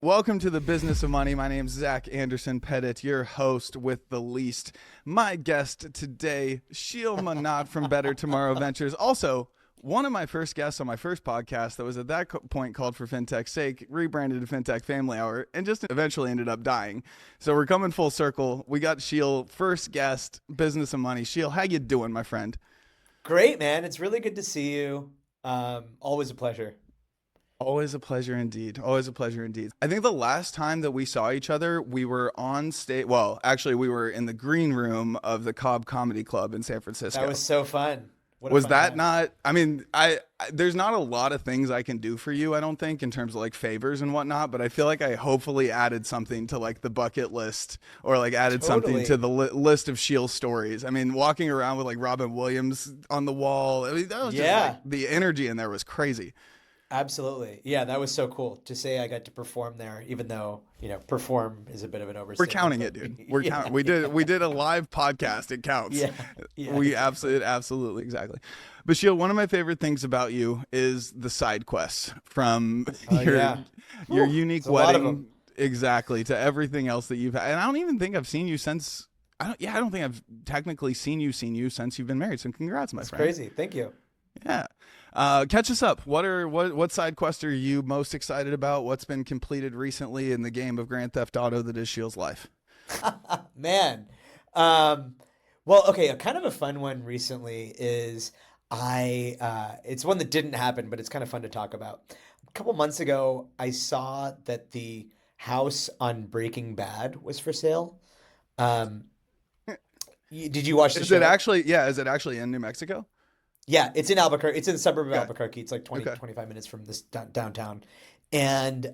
Welcome to the Business of Money. My name is Zach Anderson Pettit, your host with the least. My guest today, Sheel Mohnot from Better Tomorrow Ventures. Also, one of my first guests on my first podcast that was at that point called For Fintech's Sake, rebranded to Fintech Family Hour, and just eventually ended up dying. So we're coming full circle. We got Sheel, first guest, Business of Money. Sheel, how you doing, my friend? Great, man. It's really good to see you. Always a pleasure. Always a pleasure indeed. Always a pleasure indeed. I think the last time that we saw each other, we were on stage. Well, actually, we were in the green room of the Cobb Comedy Club in San Francisco. That was so fun. What a Was fun that time. not? I mean, there's not a lot of things I can do for you, I don't think, in terms of like favors and whatnot. But I feel like I hopefully added something to like the bucket list, or like added something to Totally. the list of Sheel stories. I mean, walking around with like Robin Williams on the wall. I mean, that was just like Yeah, the energy in there was crazy. absolutely. Yeah, that was so cool to say I got to perform there, even though, perform is a bit of an We're overstatement, counting but it, dude. We're yeah, counting. yeah, We did a live podcast. It counts. yeah, yeah, We exactly. absolutely exactly. But Sheil, one of my favorite things about you is the side quests from Oh, your yeah. your Whew, unique it's a lot of them. wedding exactly to everything else that you've had. And I don't even think I've seen you since. I don't think I've technically seen you since you've been married. So congrats, my It's friend. crazy. Thank you. Yeah. Catch us up. What side quest are you most excited about? What's been completed recently in the game of Grand Theft Auto that is Shield's life? Man. Um, well, okay, a kind of a fun one recently is it's one that didn't happen, but it's kind of fun to talk about. A couple months ago, I saw that the house on Breaking Bad was for sale. Um, did you watch the Is it show? actually? Yeah. Is it actually in New Mexico? Yeah, it's in Albuquerque. It's in the suburb of Okay. Albuquerque. It's like 20, Okay. 25 minutes from this downtown. And,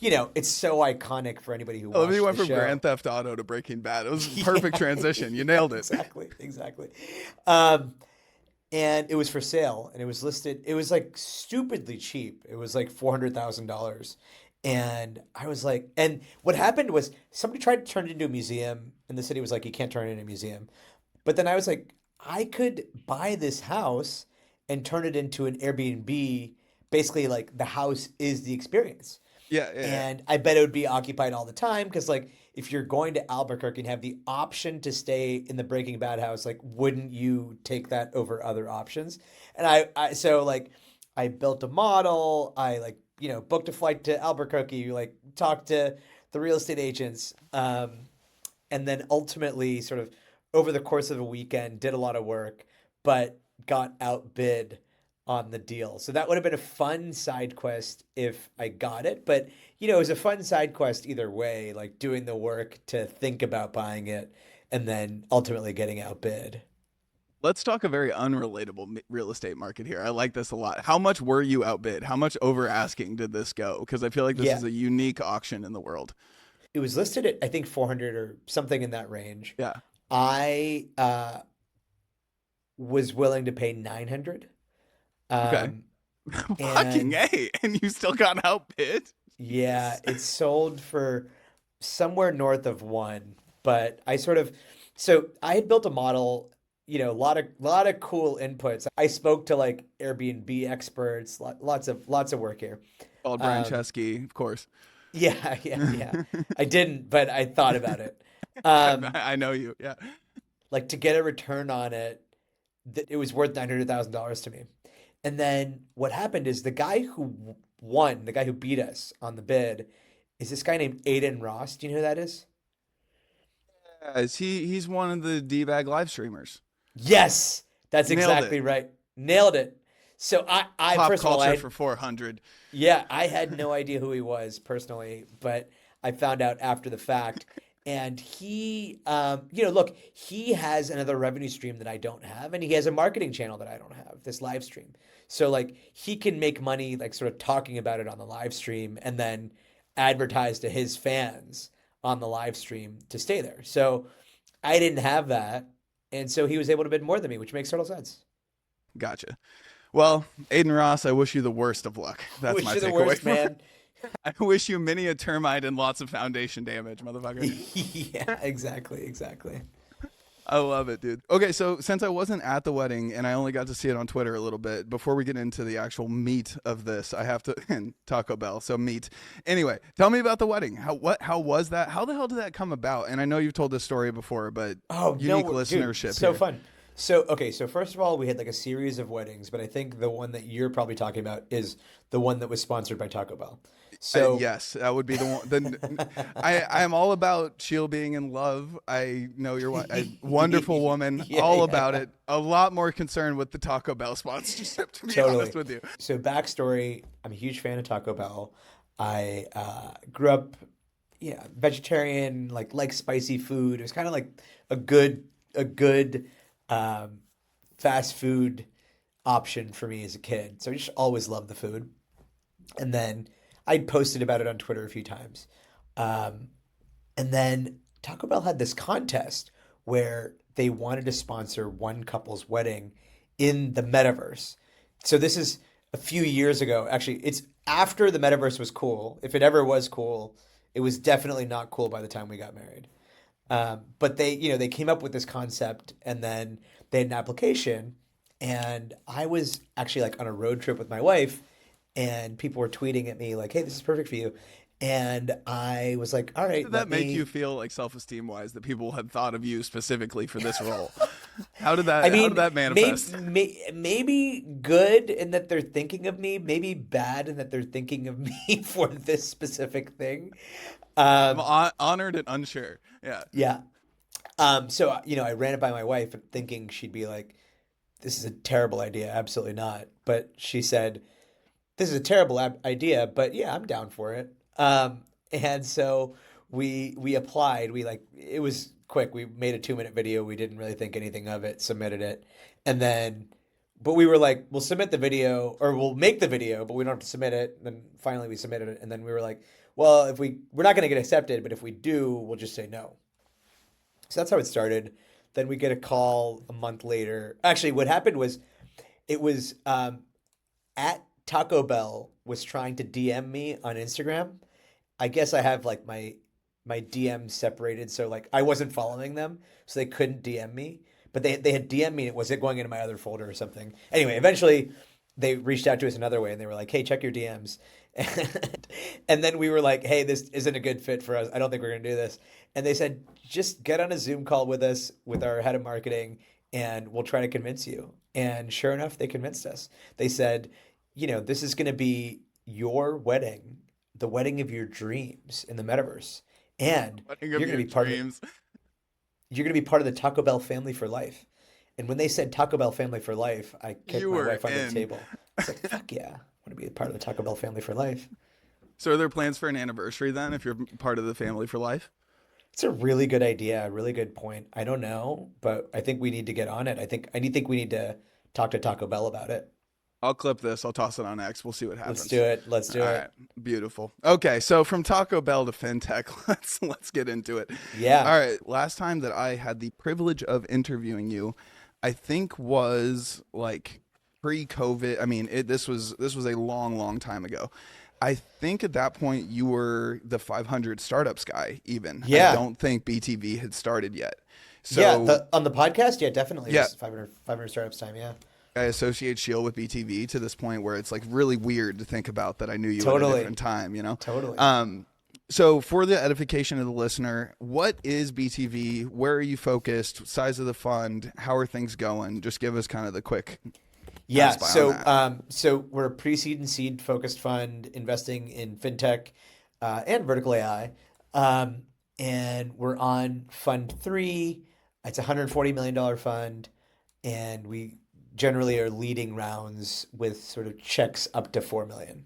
it's so iconic for anybody who I love you watched went the from Grand show. Theft Auto to Breaking Bad. It was a perfect Yeah, transition. You nailed it. exactly, exactly. Um, and it was for sale, and it was listed. It was like stupidly cheap. It was like $400,000, and I was like, and what happened was somebody tried to turn it into a museum, and the city was like, you can't turn it into a museum. But then I was like, I could buy this house and turn it into an Airbnb. Basically, like the house is the experience. Yeah, yeah, yeah. And I bet it would be occupied all the time because, like, if you're going to Albuquerque and have the option to stay in the Breaking Bad house, like, wouldn't you take that over other options? And so like, I built a model. I like, booked a flight to Albuquerque. Like, talked to the real estate agents, and then ultimately, sort of over the course of a weekend, did a lot of work, but got outbid on the deal. So that would have been a fun side quest if I got it. But, it was a fun side quest either way, like doing the work to think about buying it and then ultimately getting outbid. Let's talk a very unrelatable real estate market here. I like this a lot. How much were you outbid? How much over asking did this go? Because I feel like this Yeah. is a unique auction in the world. It was listed at, I think, 400 or something in that range. Yeah. I was willing to pay 900. Okay. Um, Fucking and A. And you still got outbid? yeah, Jesus. it sold for somewhere north of one. But so I had built a model, a lot of cool inputs. I spoke to like Airbnb experts, lots of work here. Called Brian Um, Chesky, of course. yeah, yeah, yeah. I didn't, but I thought about it. Um, I know you. Yeah. like to get a return on it, it was worth $900,000 to me. And then what happened is the guy who won, the guy who beat us on the bid, is this guy named Aiden Ross. Do you know who that is? He's one of the D-bag live streamers. Yes, that's Nailed it. exactly right. Nailed it. So I Pop first of all, culture for 400. yeah, I had no idea who he was personally, but I found out after the fact. And he, look, he has another revenue stream that I don't have, and he has a marketing channel that I don't have, this live stream. So like he can make money like sort of talking about it on the live stream and then advertise to his fans on the live stream to stay there. So I didn't have that. And so he was able to bid more than me, which makes total sense. Gotcha. Well, Aiden Ross, I wish you the worst of luck. That's Wish my you the takeaway worst, from it. man. I wish you many a termite and lots of foundation damage, motherfucker. Yeah, exactly, exactly. I love it, dude. Okay, so since I wasn't at the wedding and I only got to see it on Twitter a little bit, before we get into the actual meat of this, I have to and Taco Bell, so meat. Anyway, tell me about the wedding. How was that? How the hell did that come about? And I know you've told this story before, but Oh unique no, dude, listenership so here. fun. So okay, so first of all, we had like a series of weddings, but I think the one that you're probably talking about is the one that was sponsored by Taco Bell. So Yes, that would be the one. I am all about Sheel being in love. I know you're a wonderful woman, yeah, all yeah, about yeah, it. A lot more concerned with the Taco Bell sponsorship, to be honest totally. with you. So backstory, I'm a huge fan of Taco Bell. I grew up, yeah, vegetarian, like spicy food. It was kind of like a good um, fast food option for me as a kid. So I just always loved the food. And then I posted about it on Twitter a few times. Um, and then Taco Bell had this contest where they wanted to sponsor one couple's wedding in the metaverse. So this is a few years ago. Actually, it's after the metaverse was cool. If it ever was cool, it was definitely not cool by the time we got married. But they came up with this concept, and then they had an application. And I was actually like on a road trip with my wife, and people were tweeting at me like, "Hey, this is perfect for you." And I was like, "All right, Did that let make me." you feel like self-esteem wise that people had thought of you specifically for this role? I How did mean, that manifest? maybe good in that they're thinking of me, maybe bad in that they're thinking of me for this specific thing. I'm Um, honored and unsure. Yeah. yeah. So I ran it by my wife thinking she'd be like, "This is a terrible idea. Absolutely not." But she said, "This is a terrible idea, but yeah, I'm down for it." And so we applied. We like it was quick. We made a 2-minute video. We didn't really think anything of it. Submitted it, and then, but we were like, "We'll submit the video, or we'll make the video, but we don't have to submit it." And then finally, we submitted it, and then we were like, "Well, if we're not going to get accepted, but if we do, we'll just say no." So that's how it started. Then we get a call a month later. Actually, what happened was it was at Taco Bell was trying to DM me on Instagram. I guess I have like my DMs separated, so like I wasn't following them, so they couldn't DM me. But they had DM me. Was it going into my other folder or something? Anyway, eventually they reached out to us another way, and they were like, "Hey, check your DMs." And then we were like, "Hey, this isn't a good fit for us. I don't think we're gonna do this." And they said, "Just get on a Zoom call with us with our head of marketing, and we'll try to convince you." And sure enough, they convinced us. They said, "This is gonna be your wedding, the wedding of your dreams in the metaverse, and Wedding of you're gonna your be part of it. dreams. You're gonna be part of the Taco Bell family for life." And when they said Taco Bell family for life, I kicked You my were wife under the in. table. I was like, "Fuck yeah, I want to be a part of the Taco Bell family for life." So are there plans for an anniversary then if you're part of the family for life? It's a really good idea, a really good point. I don't know, but I think we need to get on it. I think we need to talk to Taco Bell about it. I'll clip this. I'll toss it on X. We'll see what Let's happens. do it. Let's All do right, it. beautiful. Okay, so from Taco Bell to fintech, let's get into it. Yeah. All right, last time that I had the privilege of interviewing you, I think was like pre-COVID. I mean, this was a long time ago. I think at that point you were the 500 startups guy. Even I Yeah. don't think BTV had started yet. Yeah. So On the podcast, yeah, definitely. It yeah, was 500 startups time. Yeah. I associate Sheel with BTV to this point where it's like really weird to think about that I knew you at a Totally. different time, you know? Totally. So for the edification of the listener, what is BTV? Where are you focused? Size of the fund? How are things going? Just give us kind of the quick Yeah, pass by on so that. so we're a pre-seed and seed focused fund investing in fintech and vertical AI, and we're on Fund 3. It's a $140 million fund, and we generally are leading rounds with sort of checks up to 4 million.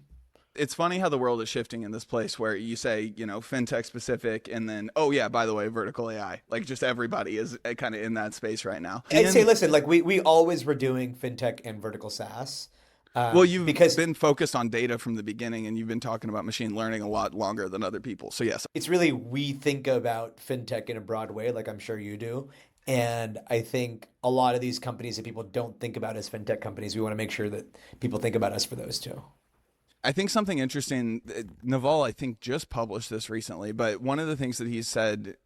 It's funny how the world is shifting in this place where you say, fintech specific, and then, oh yeah, by the way, vertical AI. Like just everybody is kind of in that space right now. I'd say, And listen, like we always were doing fintech and vertical SaaS, well, you've because been focused on data from the beginning, and you've been talking about machine learning a lot longer than other people. So yes, it's really we think about fintech in a broad way, like I'm sure you do. And I think a lot of these companies that people don't think about as fintech companies, we want to make sure that people think about us for those too. I think something interesting. Naval, I think, just published this recently, but one of the things that he said,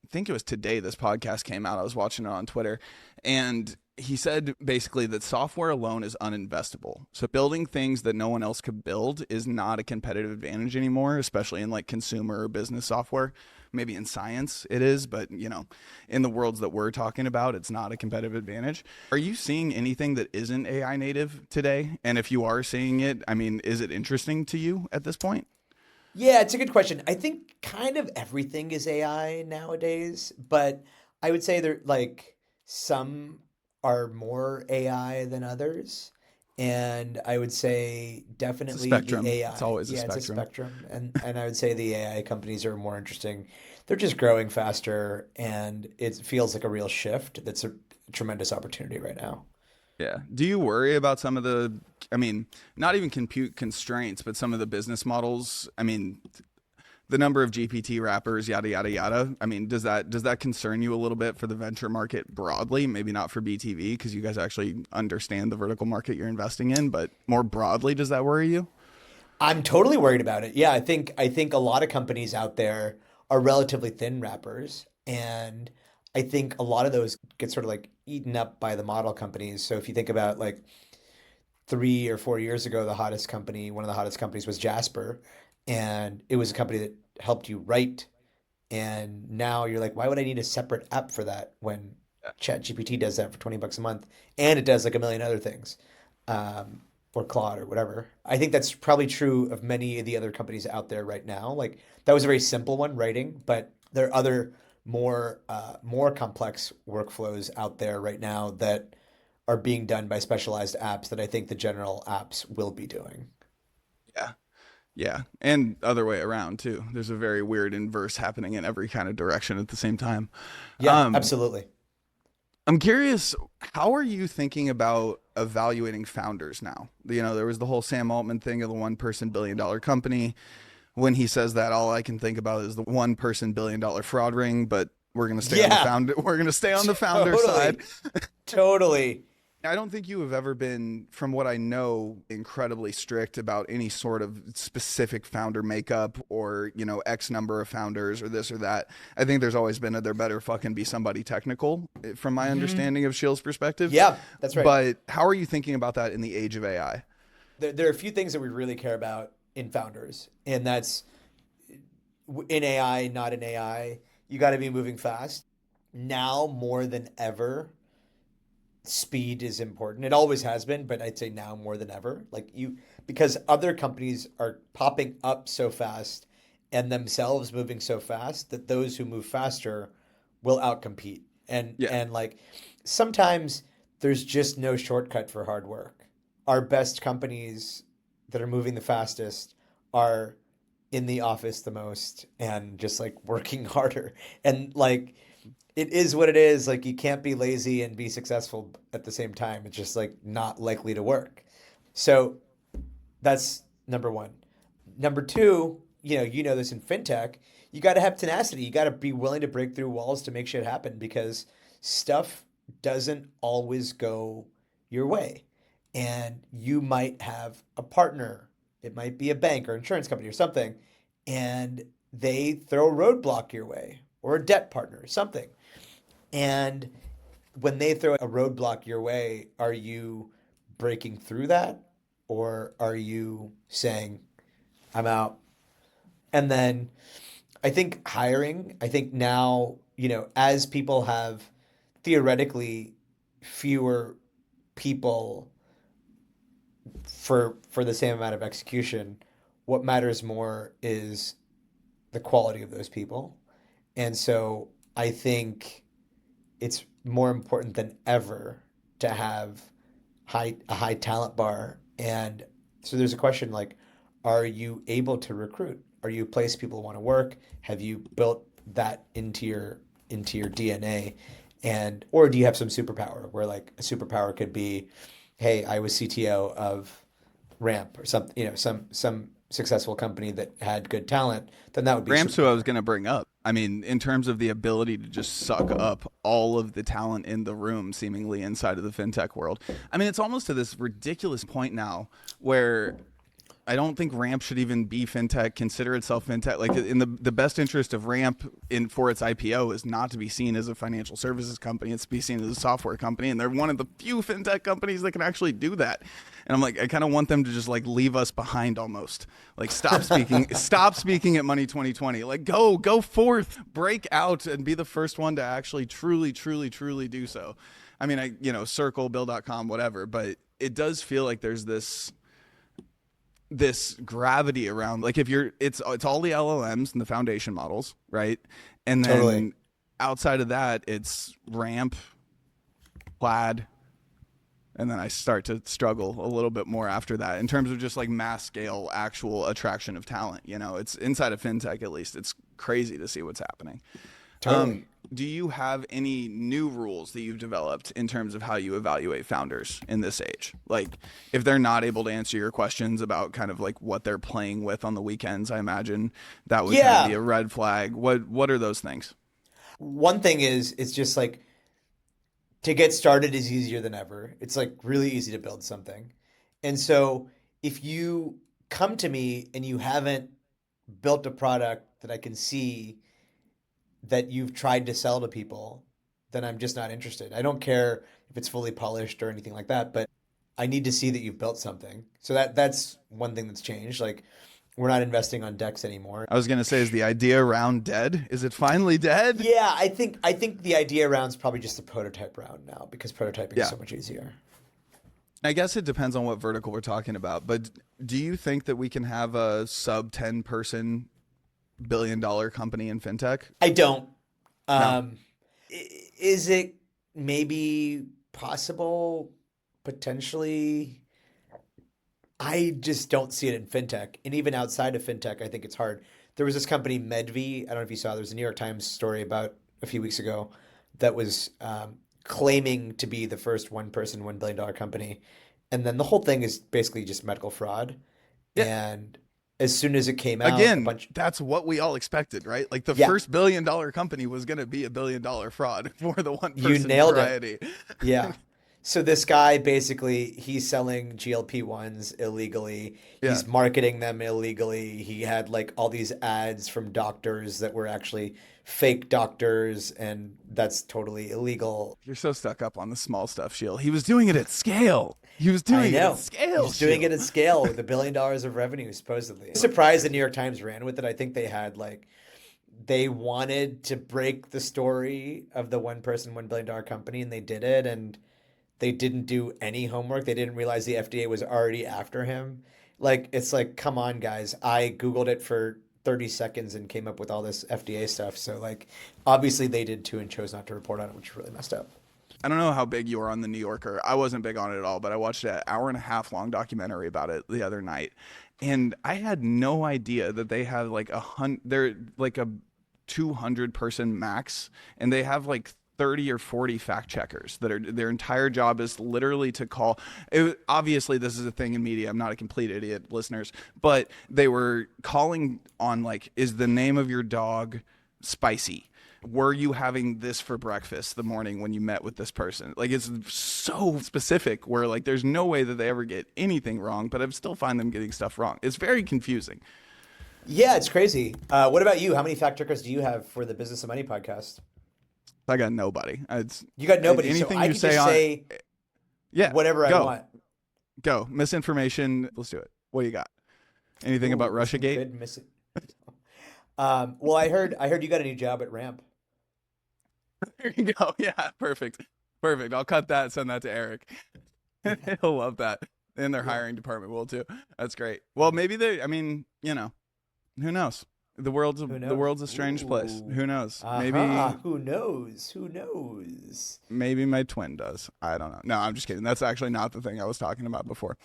think it was today this podcast came out. I was watching it on Twitter, and he said basically that software alone is uninvestable. So building things that no one else could build is not a competitive advantage anymore, especially in like consumer or business software. Maybe in science it is, but in the worlds that we're talking about, it's not a competitive advantage. Are you seeing anything that isn't AI native today? And if you are seeing it, I mean, is it interesting to you at this point? Yeah, it's a good question. I think kind of everything is AI nowadays, but I would say there like some are more AI than others. And I would say It's a definitely the spectrum. It's AI. always a Yeah, it's a spectrum. spectrum. And I would say the AI companies are more interesting. They're just growing faster and it feels like a real shift. That's a tremendous opportunity right now. Yeah. Do you worry about some of the, I mean, not even compute constraints, but some of the business models? I mean, the number of GPT wrappers, yada yada yada. I mean, does that concern you a little bit for the venture market broadly? Maybe not for BTV because you guys actually understand the vertical market you're investing in, but more broadly, does that worry you? I'm totally worried about it. Yeah, I think a lot of companies out there are relatively thin wrappers, and I think a lot of those get sort of like eaten up by the model companies. So if you think about like 3 or 4 years ago, one of the hottest companies was Jasper, and it was a company that helped you write. And now you're like, why would I need a separate app for that when ChatGPT does that for $20 a month, and it does like a million other things, or Claude or whatever. I think that's probably true of many of the other companies out there right now. Like that was a very simple one, writing, but there are other more complex workflows out there right now that are being done by specialized apps that I think the general apps will be doing. Yeah. Yeah. And other way around too. There's a very weird inverse happening in every kind of direction at the same time. Yeah, Um, absolutely. I'm curious, how are you thinking about evaluating founders now? There was the whole Sam Altman thing of the one person $1 billion company. When he says that, all I can think about is the one person $1 billion fraud ring, but we're going to stay on the Yeah, founder. We're going to stay on the founder side. totally. Totally. I don't think you have ever been, from what I know, incredibly strict about any sort of specific founder makeup or, X number of founders or this or that. I think there's always been there better fucking be somebody technical from my Hmm. understanding of Sheel's perspective. Yeah, that's right. But how are you thinking about that in the age of AI? There are a few things that we really care about in founders, and that's in AI, not in AI. You got to be moving fast. Now more than ever, speed is important. It always has been, but I'd say now more than ever. Because other companies are popping up so fast and themselves moving so fast that those who move faster will outcompete. And Yeah. and like sometimes there's just no shortcut for hard work. Our best companies that are moving the fastest are in the office the most and just like working harder. And like it is what it is. Like you can't be lazy and be successful at the same time. It's just like not likely to work. So that's number one. Number two, you know this in fintech, you got to have tenacity. You got to be willing to break through walls to make shit happen because stuff doesn't always go your way. And you might have a partner, it might be a bank or insurance company or something, and they throw a roadblock your way or a debt partner or something. And when they throw a roadblock your way, are you breaking through that? Or are you saying, I'm out? And then I think now, as people have theoretically fewer people for the same amount of execution, what matters more is the quality of those people. And so I think it's more important than ever to have a high talent bar. And so there's a question like, are you able to recruit? Are you a place people want to work? Have you built that into your DNA? And or do you have some superpower where like a superpower could be, hey, I was CTO of Ramp or some some successful company that had good talent, then that would be a Ram's who I was superpower. going to bring up. I mean, in terms of the ability to just suck up all of the talent in the room, seemingly inside of the fintech world. I mean, it's almost to this ridiculous point now where I don't think Ramp should even be fintech, consider itself fintech. Like in the best interest of Ramp in for its IPO is not to be seen as a financial services company. It's to be seen as a software company. And they're one of the few fintech companies that can actually do that. And I'm like, I kind of want them to just like leave us behind almost. Like stop speaking at Money 2020. Like go forth, break out and be the first one to actually truly do so. I mean, Circle, Bill.com, whatever, but it does feel like there's this gravity around, like, if it's all the LLMs and the foundation models, right? And then Totally. outside of that, it's Ramp, Plaid, and then I start to struggle a little bit more after that in terms of just like mass scale actual attraction of talent. It's inside of fintech, at least. It's crazy to see what's happening. Totally. Do you have any new rules that you've developed in terms of how you evaluate founders in this age? Like, if they're not able to answer your questions about kind of like what they're playing with on the weekends, I imagine that would kind of be a red flag. What are those things? One thing is, it's just like, to get started is easier than ever. It's like really easy to build something. And so if you come to me and you haven't built a product that I can see that you've tried to sell to people, then I'm just not interested. I don't care if it's fully polished or anything like that, but I need to see that you've built something. So that's one thing that's changed. Like, we're not investing on decks anymore. I was going to say, is the idea round dead? Is it finally dead? Yeah, I think the idea round's probably just the prototype round now, because prototyping is so much easier. I guess it depends on what vertical we're talking about, but do you think that we can have a sub 10 person billion-dollar company in fintech? I don't. No. Is it maybe possible? Potentially. I just don't see it in fintech. And even outside of fintech, I think it's hard. There was this company, Medvi. I don't know if you saw, there was a New York Times story about a few weeks ago that was claiming to be the first one person, $1 billion company. And then the whole thing is basically just medical fraud. Yeah. And as soon as it came out, again, that's what we all expected, right? Like the first billion-dollar company was going to be a billion-dollar fraud for the one person you nailed variety. It. Yeah. So this guy, basically, he's selling GLP-1s illegally. He's marketing them illegally. He had like all these ads from doctors that were actually fake doctors, and that's totally illegal. You're so stuck up on the small stuff, Sheel. He was doing it at scale. He was doing it at scale. He was doing it at scale with $1 billion of revenue, supposedly. I'm surprised the New York Times ran with it. I think they had like, they wanted to break the story of the one person, $1 billion company, and they did it. And they didn't do any homework. They didn't realize the FDA was already after him. Like, it's like, come on, guys. I Googled it for 30 seconds and came up with all this FDA stuff. So, like, obviously they did too and chose not to report on it, which is really messed up. I don't know how big you are on the New Yorker. I wasn't big on it at all, but I watched an hour-and-a-half long documentary about it the other night. And I had no idea that they have like they're like a 200 person max, and they have like 30 or 40 fact checkers that are, their entire job is literally to call it. Obviously this is a thing in media. I'm not a complete idiot, listeners, but they were calling on like, is the name of your dog spicy? Were you having this for breakfast the morning when you met with this person? Like, it's so specific where like there's no way that they ever get anything wrong, but I still find them getting stuff wrong. It's very confusing. Yeah, it's crazy. What about you? How many fact checkers do you have for the Business of Money podcast? I got nobody. You got nobody. Anything so I you can say just on, say whatever go. I want. Go. Misinformation. Let's do it. What do you got? Anything about Russiagate? Well, I heard you got a new job at Ramp. There you go. Yeah, perfect. I'll cut that and send that to Eric. He'll love that. And their hiring department will too. That's great. Well, maybe who knows? The world's a strange place. Who knows? Maybe who knows? Maybe my twin does. I don't know. No, I'm just kidding. That's actually not the thing I was talking about before.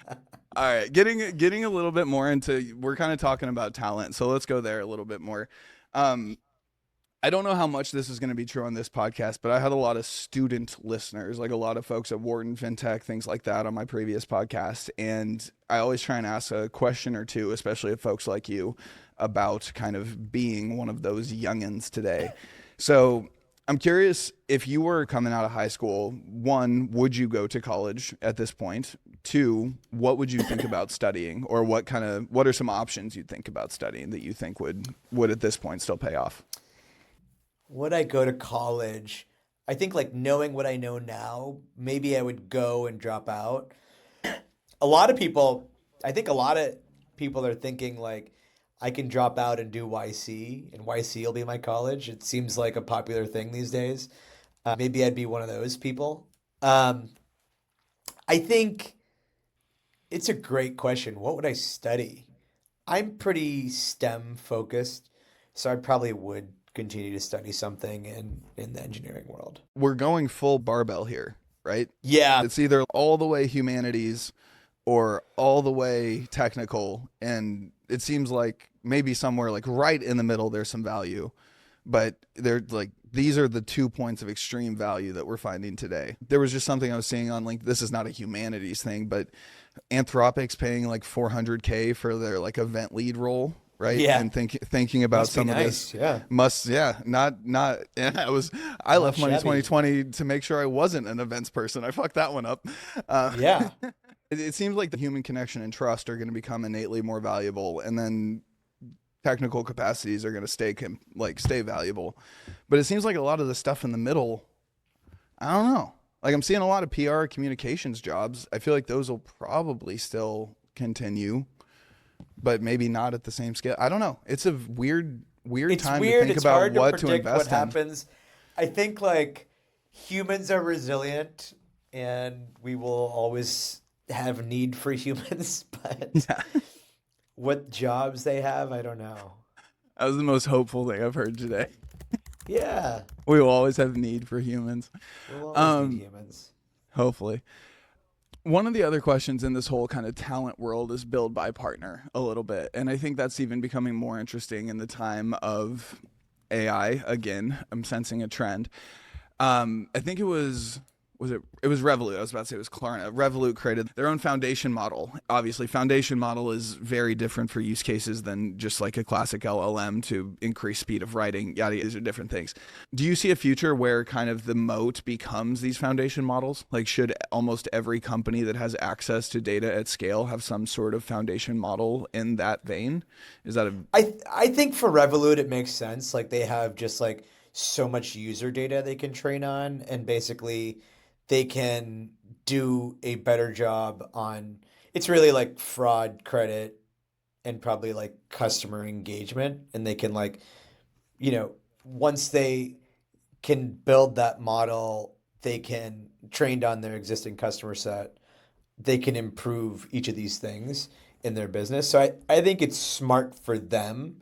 All right, getting a little bit more into, we're kind of talking about talent, so let's go there a little bit more. I don't know how much this is going to be true on this podcast, but I had a lot of student listeners, like a lot of folks at Wharton Fintech, things like that on my previous podcast. And I always try and ask a question or two, especially of folks like you, about kind of being one of those youngins today. So I'm curious, if you were coming out of high school, one, would you go to college at this point? Two, what would you think about studying, or what are some options you'd think about studying that you think would at this point still pay off? Would I go to college? I think like knowing what I know now, maybe I would go and drop out. A lot of people, I think a lot of people are thinking like I can drop out and do YC and YC will be my college. It seems like a popular thing these days. Maybe I'd be one of those people. Um, I think it's a great question. What would I study? I'm pretty STEM focused, so I probably would continue to study something in the engineering world. We're going full barbell here, right? Yeah, It's either all the way humanities or all the way technical. And it seems like maybe somewhere like right in the middle, there's some value. But they're like, these are the 2 points of extreme value that we're finding today. There was just something I was seeing on LinkedIn. This is not a humanities thing, but Anthropic's paying like 400K for their like event lead role. Right. yeah. And thinking about Must be some of nice. this Yeah, not, yeah, I not left money shabby. 2020 to make sure I wasn't an events person. I fucked that one up. Yeah, It seems like the human connection and trust are going to become innately more valuable, and then technical capacities are going to stay valuable. But it seems like a lot of the stuff in the middle, I don't know. Like I'm seeing a lot of PR communications jobs. I feel like those will probably still continue, but maybe not at the same scale. I don't know. It's a weird it's time weird. to think It's about hard to what to predict what invest in. happens. I think like humans are resilient, and we will always have need for humans, but Yeah. what jobs they have, I don't know. That was the most hopeful thing I've heard today. Yeah, We will always have need for humans. we'll always need Um, humans. Hopefully. One of the other questions in this whole kind of talent world is build by partner a little bit. And I think that's even becoming more interesting in the time of AI. Again, I'm sensing a trend. I think it was Revolut. I was about to say it was Klarna. Revolut created their own foundation model. Obviously, foundation model is very different for use cases than just like a classic LLM to increase speed of writing. Yada, these are different things. Do you see a future where kind of the moat becomes these foundation models? Like, should almost every company that has access to data at scale have some sort of foundation model in that vein? Is that a I think for Revolut it makes sense. Like they have just like so much user data they can train on, and basically they can do a better job on it's really like fraud, credit, and probably like customer engagement. And they can like, once they can build that model, they can trained on their existing customer set, they can improve each of these things in their business. So I think it's smart for them.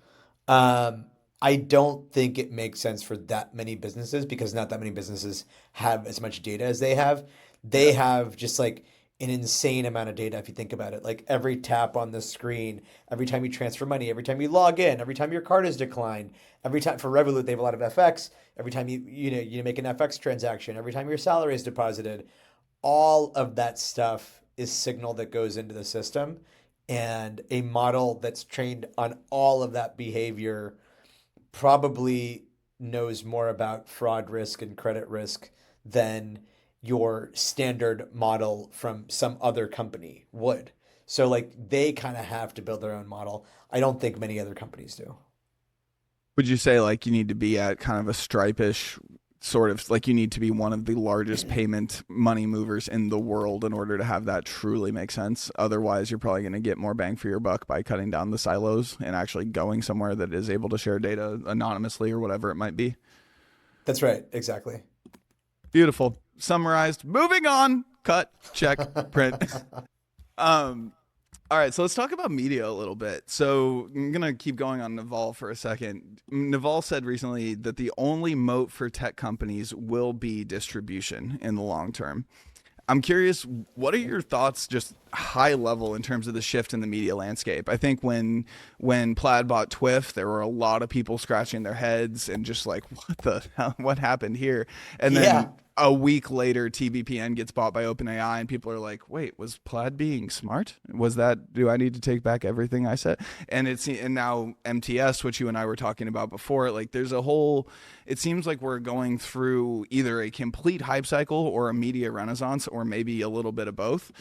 Um, I don't think it makes sense for that many businesses because not that many businesses have as much data as they have. They have just like an insane amount of data if you think about it. Like every tap on the screen, every time you transfer money, every time you log in, every time your card is declined, every time for Revolut they have a lot of FX, every time you make an FX transaction, every time your salary is deposited, all of that stuff is signal that goes into the system, and a model that's trained on all of that behavior probably knows more about fraud risk and credit risk than your standard model from some other company would. So like they kind of have to build their own model. I don't think many other companies do. Would you say like you need to be at kind of a Stripe-ish sort of like you need to be one of the largest payment money movers in the world in order to have that truly make sense? Otherwise, you're probably going to get more bang for your buck by cutting down the silos and actually going somewhere that is able to share data anonymously or whatever it might be. That's right. Exactly. Beautiful. Summarized. Moving on. Cut. Check. Print. All right, so let's talk about media a little bit. So I'm going to keep going on Naval for a second. Naval said recently that the only moat for tech companies will be distribution in the long term. I'm curious, what are your thoughts just high level in terms of the shift in the media landscape? I think when Plaid bought Twiff, there were a lot of people scratching their heads and just like, what the hell, what happened here? And then Yeah. a week later, TBPN gets bought by OpenAI, and people are like, "Wait, was Plaid being smart? Was that? Do I need to take back everything I said?" And now MTS, which you and I were talking about before, like there's a whole. It seems like we're going through either a complete hype cycle or a media renaissance, or maybe a little bit of both.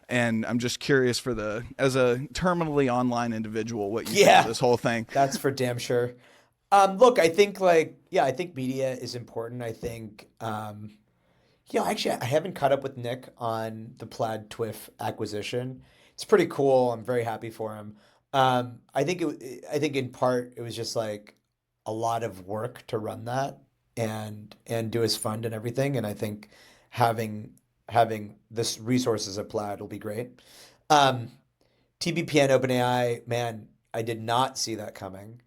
And I'm just curious as a terminally online individual, what you think of this whole thing. That's for damn sure. Look, I think I think media is important. I think, actually, I haven't caught up with Nick on the Plaid Twiff acquisition. It's pretty cool. I'm very happy for him. I think in part it was just like a lot of work to run that and do his fund and everything. And I think having this resources of Plaid will be great. TBPN OpenAI, man, I did not see that coming.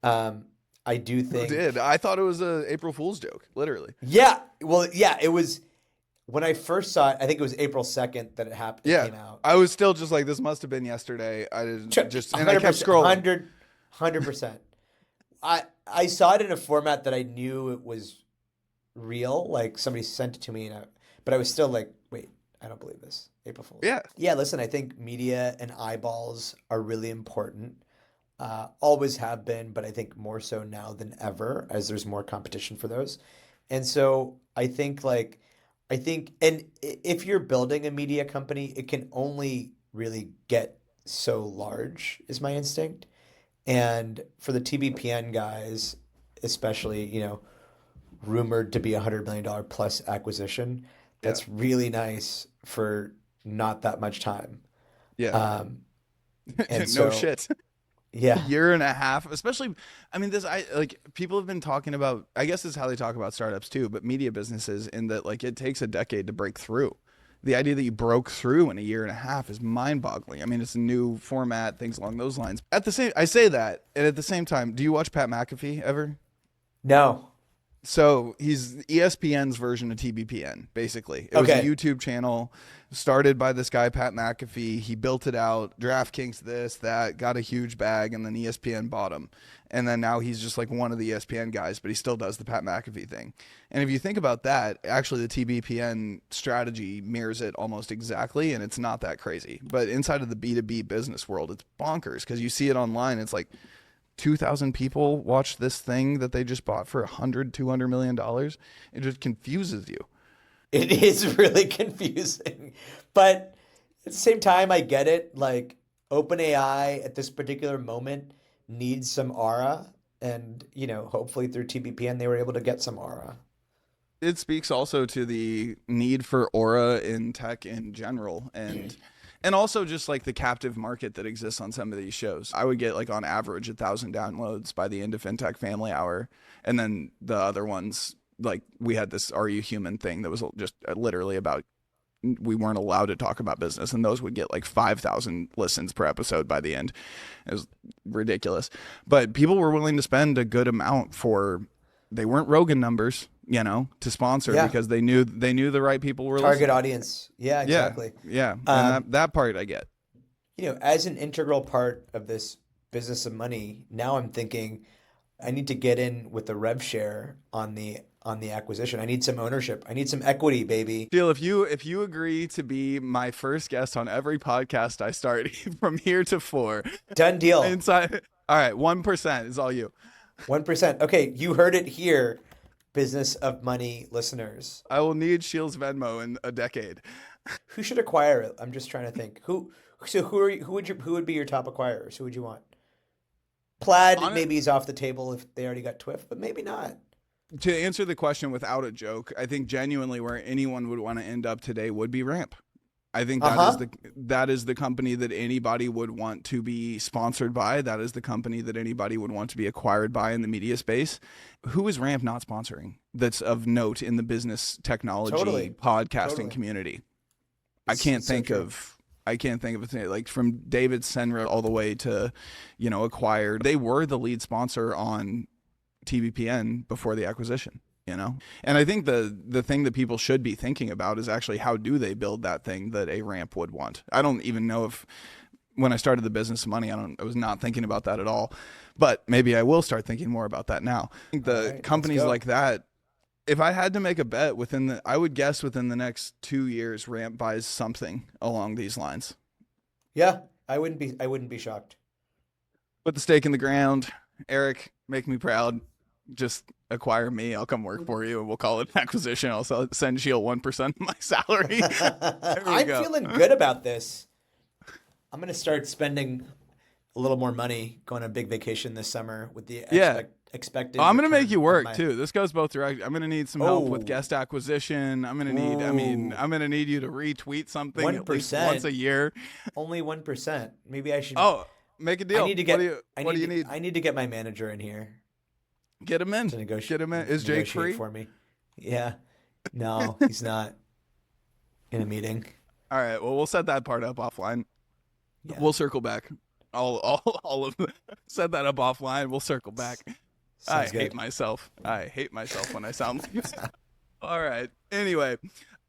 I do think. Who did? I thought it was a April Fool's joke, literally. Yeah. Well, yeah, it was when I first saw it, I think it was April 2nd that it happened. Yeah. It came out. I was still just like, this must have been yesterday. I didn't and I kept 100%, scrolling. 100%. I saw it in a format that I knew it was real. Like somebody sent it to me, but I was still like, wait, I don't believe this. April Fool's. Yeah. Yeah, listen, I think media and eyeballs are really important. Always have been, but I think more so now than ever as there's more competition for those. And so I think and if you're building a media company, it can only really get so large is my instinct. And for the TBPN guys, especially, rumored to be $100 million plus acquisition, that's really nice for not that much time. Yeah. And no so, shit. Yeah. Year and a half, especially. I mean, people have been talking about, I guess it's how they talk about startups too, but media businesses in that like it takes a decade to break through. The idea that you broke through in a year and a half is mind boggling. I mean, it's a new format, things along those lines. I say that. And at the same time, do you watch Pat McAfee ever? No. So he's ESPN's version of TBPN, basically. It was a YouTube channel started by this guy, Pat McAfee. He built it out, DraftKings this, that, got a huge bag, and then ESPN bought him. And then now he's just like one of the ESPN guys, but he still does the Pat McAfee thing. And if you think about that, actually the TBPN strategy mirrors it almost exactly, and it's not that crazy. But inside of the B2B business world, it's bonkers because you see it online. It's like 2,000 people watch this thing that they just bought for $200 million. It just confuses you. It is really confusing. But at the same time, I get it. Like OpenAI at this particular moment needs some aura. And, hopefully through TBPN, they were able to get some aura. It speaks also to the need for aura in tech in general. And also just like the captive market that exists on some of these shows. I would get like on average 1,000 downloads by the end of Fintech Family Hour. And then the other ones, like we had this Are You Human thing that was just literally about, we weren't allowed to talk about business. And those would get like 5,000 listens per episode by the end. It was ridiculous. But people were willing to spend a good amount they weren't Rogan numbers, to sponsor because they knew the right people were target listening. Audience. Yeah, exactly. Yeah. And that part I get. As an integral part of this business of money, now I'm thinking I need to get in with the rev share on the acquisition. I need some ownership. I need some equity, baby. Sheel, if you agree to be my first guest on every podcast I start from here to 4. Done deal. Inside. All right, 1% is all you. 1%. Okay, you heard it here. Business of Money listeners. I will need Sheel's Venmo in a decade. Who should acquire it? I'm just trying to think. Who would be your top acquirers? Who would you want? Plaid maybe is off the table if they already got Twiff, but maybe not. To answer the question without a joke, I think genuinely where anyone would want to end up today would be Ramp. I think that is the company that anybody would want to be sponsored by. That is the company that anybody would want to be acquired by in the media space. Who is Ramp not sponsoring that's of note in the business technology podcasting community? I can't think of it, like from David Senra all the way to, acquired. They were the lead sponsor on TBPN before the acquisition. And I think the thing that people should be thinking about is actually how do they build that thing that a Ramp would want. I don't even know if when I started the business of money, I was not thinking about that at all, but maybe I will start thinking more about that now. I think the companies like that if I had to make a bet I would guess within the next 2 years, Ramp buys something along these lines. Yeah, I wouldn't be shocked. Put the stake in the ground. Eric, make me proud. Just acquire me. I'll come work for you, and we'll call it an acquisition. I'll send Sheel 1% of my salary. There we I'm go. feeling good about this. I'm gonna start spending a little more money, going on a big vacation this summer with the Yeah. expected. Oh, I'm gonna make return you of work my- too. This goes both directions. I'm gonna need some help with Oh, guest acquisition. I'm gonna need. I mean, ooh, I'm gonna need you to retweet something at least once 1%, a year. only 1%. Maybe I should. Oh, make a I deal. need to What get. do you I What need. do you To, need? I need to get my manager in here Get him in. to Get him in. Is Jake negotiate free? for me. Yeah. No, he's not in a meeting. All right. Well, we'll set that part up offline. Yeah. We'll circle back. All of set that up offline. We'll circle back. I Sounds hate good. myself. I hate myself when I sound like this. All right. Anyway,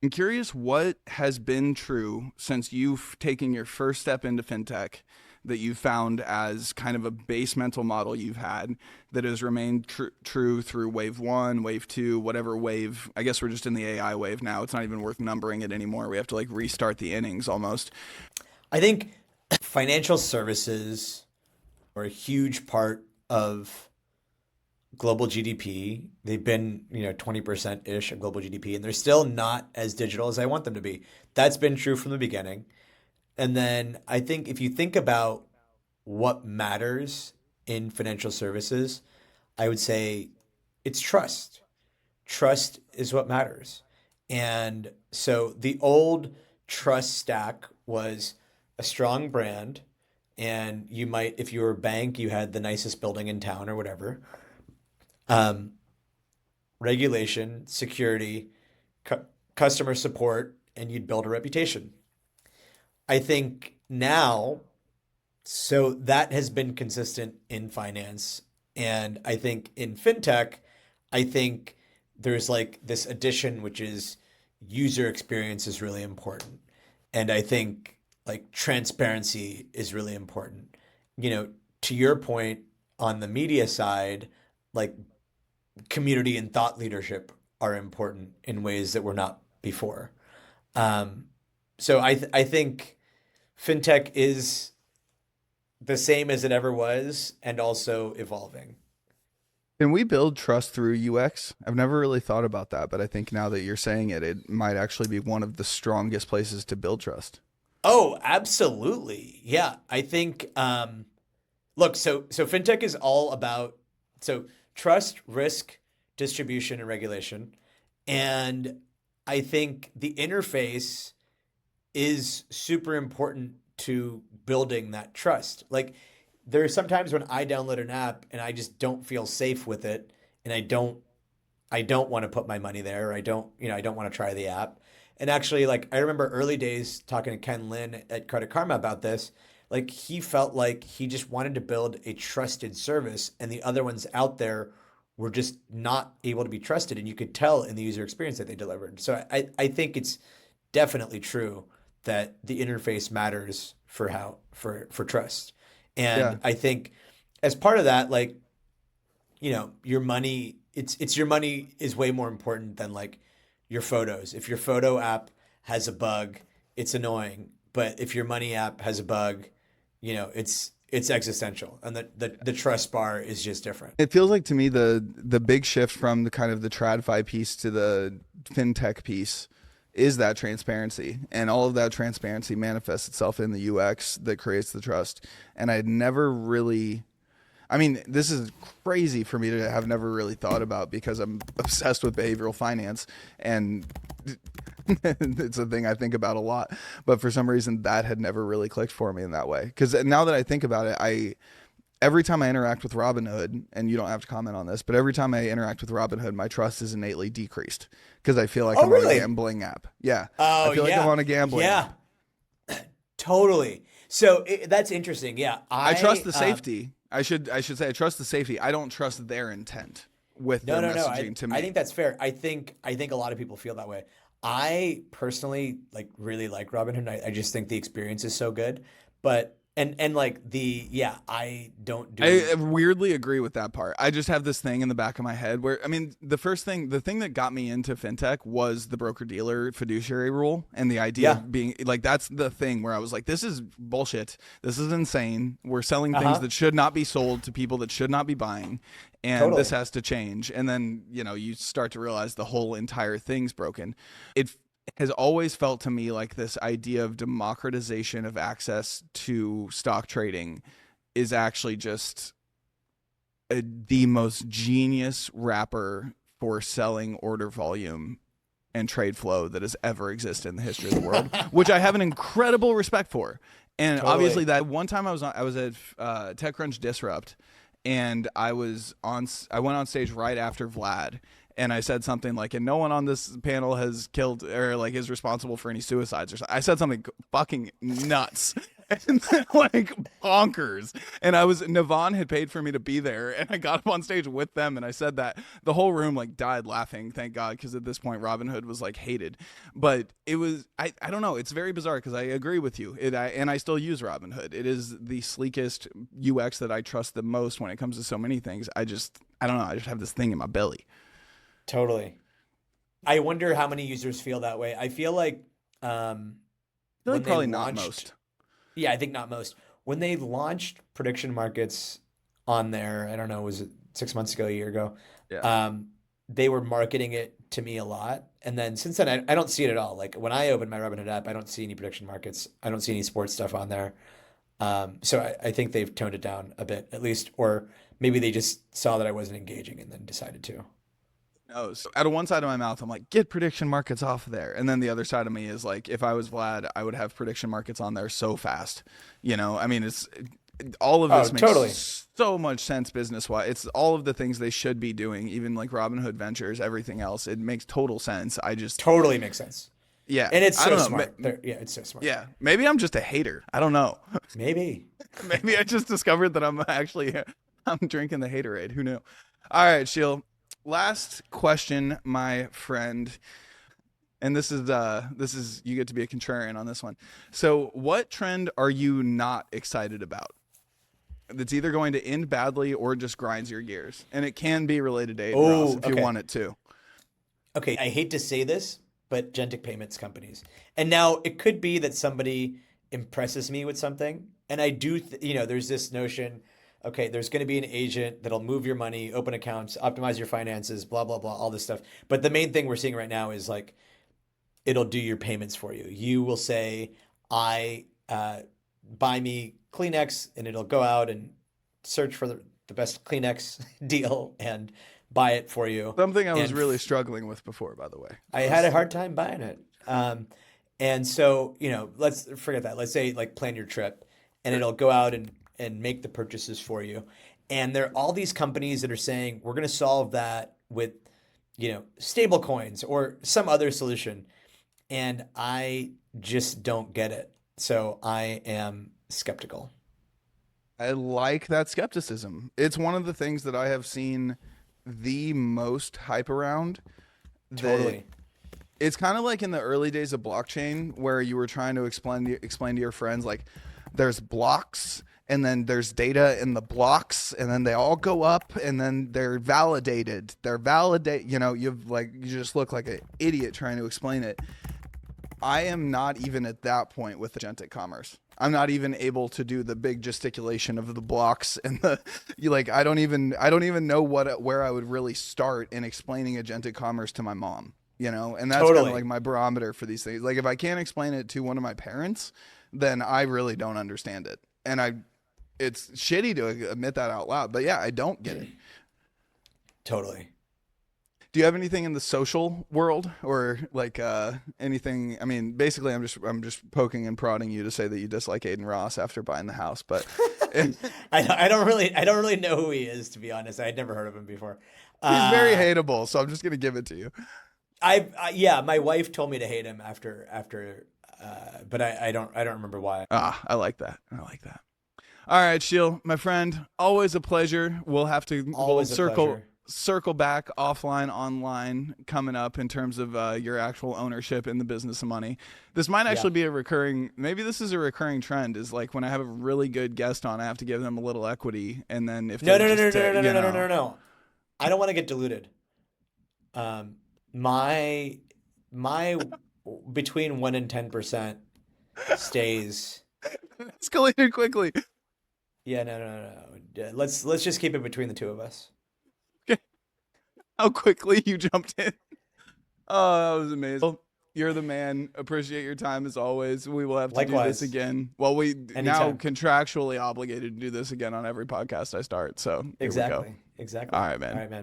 I'm curious what has been true since you've taken your first step into fintech that you found as kind of a base mental model you've had that has remained true through wave one, wave two, whatever wave. I guess we're just in the AI wave now. It's not even worth numbering it anymore. We have to like restart the innings almost. I think financial services are a huge part of global GDP. They've been, 20% ish of global GDP, and they're still not as digital as I want them to be. That's been true from the beginning. And then I think if you think about what matters in financial services, I would say it's trust. Trust is what matters. And so the old trust stack was a strong brand, and you might, if you were a bank, you had the nicest building in town or whatever. Um, Regulation, security, customer support, and you'd build a reputation. I think now, so that has been consistent in finance. And I think in fintech, I think there's like this addition, which is user experience is really important. And I think like transparency is really important. To your point on the media side, like community and thought leadership are important in ways that were not before. Um, so I think fintech is the same as it ever was and also evolving. Can we build trust through UX? I've never really thought about that, but I think now that you're saying it, it might actually be one of the strongest places to build trust. Oh, absolutely. Yeah. I think, look, so fintech is all about, so trust, risk, distribution, and regulation. And I think the interface is super important to building that trust. Like there are sometimes when I download an app and I just don't feel safe with it, and I don't want to put my money there, or I don't want to try the app. And actually, like I remember early days talking to Ken Lin at Credit Karma about this. Like he felt like he just wanted to build a trusted service, and the other ones out there were just not able to be trusted, and you could tell in the user experience that they delivered. So I think it's definitely true that the interface matters for trust. Yeah. And I think as part of that, like, your money, it's your money is way more important than like your photos. If your photo app has a bug, it's annoying. But if your money app has a bug, it's existential. And the trust bar is just different. It feels like to me the big shift from the kind of the TradFi piece to the fintech piece is that transparency, and all of that transparency manifests itself in the UX that creates the trust. And I'd never really, I mean, this is crazy for me to have never really thought about because I'm obsessed with behavioral finance, and it's a thing I think about a lot. But for some reason, that had never really clicked for me in that way. Because now that I think about it, every time I interact with Robinhood, and you don't have to comment on this, but every time I interact with Robinhood, my trust is innately decreased because I feel like I'm on a gambling app. Yeah. Oh, I feel like I'm on a gambling app. Totally. So that's interesting. Yeah. I trust the safety. I should say I trust the safety. I don't trust their intent with their messaging to me. I think that's fair. I think a lot of people feel that way. I personally really like Robinhood. I just think the experience is so good. But And like I don't do. I weirdly agree with that part. I just have this thing in the back of my head where, I mean, the thing that got me into fintech was the broker dealer fiduciary rule and the idea Yeah. of being like, that's the thing where I was like, this is bullshit. This is insane. We're selling things that should not be sold to people that should not be buying. And this Totally. has to change. And then, you start to realize the whole entire thing's broken. It has always felt to me like this idea of democratization of access to stock trading is actually just the most genius wrapper for selling order volume and trade flow that has ever existed in the history of the world, which I have an incredible respect for. And Totally. obviously, that one time I was at TechCrunch Disrupt, and I went on stage right after Vlad, and I said something like, and no one on this panel has killed or like is responsible for any suicides or something. I said something fucking nuts. And like bonkers. And Navan had paid for me to be there, and I got up on stage with them and I said that. The whole room like died laughing, thank God, because at this point Robinhood was like hated. But it was, I don't know, it's very bizarre because I agree with you. And I still use Robinhood. It is the sleekest UX that I trust the most when it comes to so many things. I don't know, I just have this thing in my belly. Totally. I wonder how many users feel that way. I feel like I feel when like they probably launched, not most. yeah, I think not most. When they launched prediction markets on there, I don't know, was it 6 months ago, a year ago? Yeah. They were marketing it to me a lot. And then since then, I don't see it at all. Like when I open my Robinhood app, I don't see any prediction markets. I don't see any sports stuff on there. So I think they've toned it down a bit, at least, or maybe they just saw that I wasn't engaging and then decided to. No, so out of one side of my mouth, I'm like, get prediction markets off of there. And then the other side of me is like, if I was Vlad, I would have prediction markets on there so fast. I mean, all of this makes Totally. so much sense business wise. It's all of the things they should be doing, even like Robinhood Ventures, everything else. It makes total sense. Totally makes sense. Yeah. And it's I so don't know. smart. Yeah, it's so smart. Yeah. Maybe I'm just a hater. I don't know. Maybe. Maybe I just discovered that I'm drinking the haterade. Who knew? All right, Sheel. Last question, my friend. And this is you get to be a contrarian on this one. So, what trend are you not excited about? That's either going to end badly or just grinds your gears. And it can be related to Aiden Ross if you want it to. Okay, I hate to say this, but agentic payments companies. And now it could be that somebody impresses me with something, and I do there's this notion, okay, there's going to be an agent that'll move your money, open accounts, optimize your finances, blah, blah, blah, all this stuff. But the main thing we're seeing right now is like, it'll do your payments for you. You will say, buy me Kleenex, and it'll go out and search for the best Kleenex deal and buy it for you. Something I was really struggling with before, by the way. I had a hard time buying it. And so, let's forget that. Let's say like plan your trip, and it'll go out and make the purchases for you. And there are all these companies that are saying, we're going to solve that with, stable coins or some other solution. And I just don't get it. So I am skeptical. I like that skepticism. It's one of the things that I have seen the most hype around. Totally. It's kind of like in the early days of blockchain where you were trying to explain to your friends, like, there's blocks and then there's data in the blocks and then they all go up and then they're validated. You just look like an idiot trying to explain it. I am not even at that point with agentic commerce. I'm not even able to do the big gesticulation of the blocks and I don't even know where I would really start in explaining agentic commerce to my mom, and that's kind of like my barometer for these things. Like if I can't explain it to one of my parents, then I really don't understand it. And it's shitty to admit that out loud, but yeah, I don't get it. Totally. Do you have anything in the social world or like anything? I mean, basically, I'm just poking and prodding you to say that you dislike Aiden Ross after buying the house, but I don't really know who he is, to be honest. I had never heard of him before. He's very hateable, so I'm just gonna give it to you. My wife told me to hate him after, but I don't remember why. I like that. All right, Sheel, my friend, always a pleasure. We'll have to circle back offline, online coming up in terms of your actual ownership in the business of money. This might Yeah. actually be a recurring, maybe this is a recurring trend, is like when I have a really good guest on, I have to give them a little equity. And then if No, they no, no, no, just, no, no, no, you no, no, know, no, no. I don't want to get diluted. My between 1 and 10% stays. escalated quickly. Yeah, no, no, no, no. Yeah, let's just keep it between the two of us. Okay. How quickly you jumped in. Oh, that was amazing. Well, you're the man. Appreciate your time as always. We will have to do this Likewise, again. Well, we now anytime. contractually obligated to do this again on every podcast I start. So here we go. Exactly. Exactly. All right, All man. right, man.